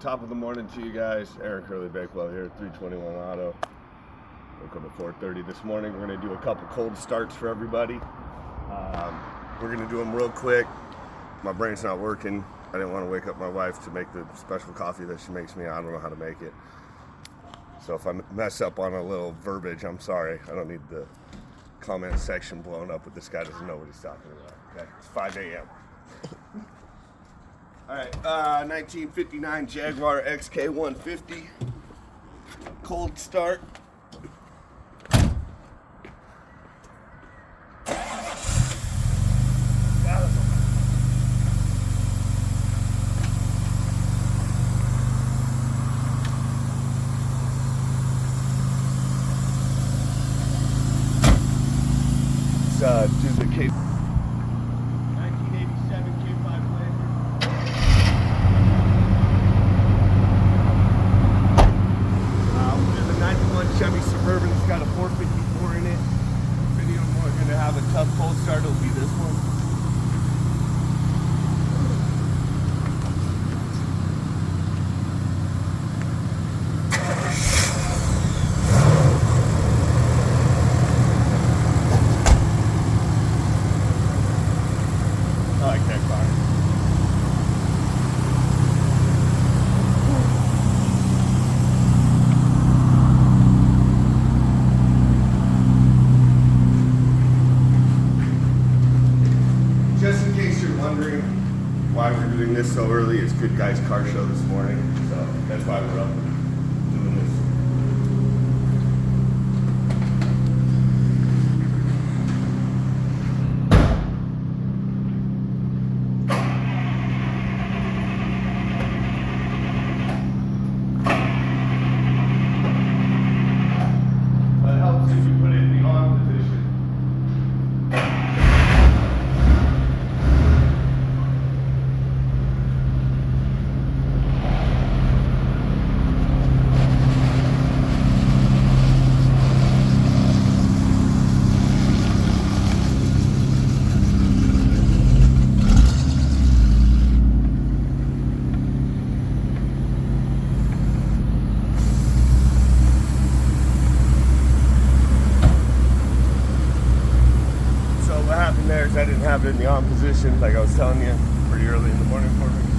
Top of the morning to you guys. Aaron Curly Bakewell here, 321 Auto. Woke up at 4:30 this morning. We're going to do a couple cold starts for everybody. We're going to do them real quick. My brain's not working. I didn't want to wake up my wife to make the special coffee that she makes me. I don't know how to make it. So if I mess up on a little verbiage, I'm sorry. I don't need the comment section blown up, but this guy doesn't know what he's talking about. Okay, it's 5 a.m. All right, 1959 Jaguar XK150, cold start. Let's do the K. 1987 K5 Blazer. We'll do the 91 Chevy Suburban. It's got a 454 in it. Video more going to have a tough cold start. It'll be this one. I like that car. Just in case you're wondering why we're doing this so early, it's Good Guys Car Show this morning, so that's why we're up doing this. That helps if you put it in the on position. What happened there is I didn't have it in the on position, like I was telling you, pretty early in the morning for me.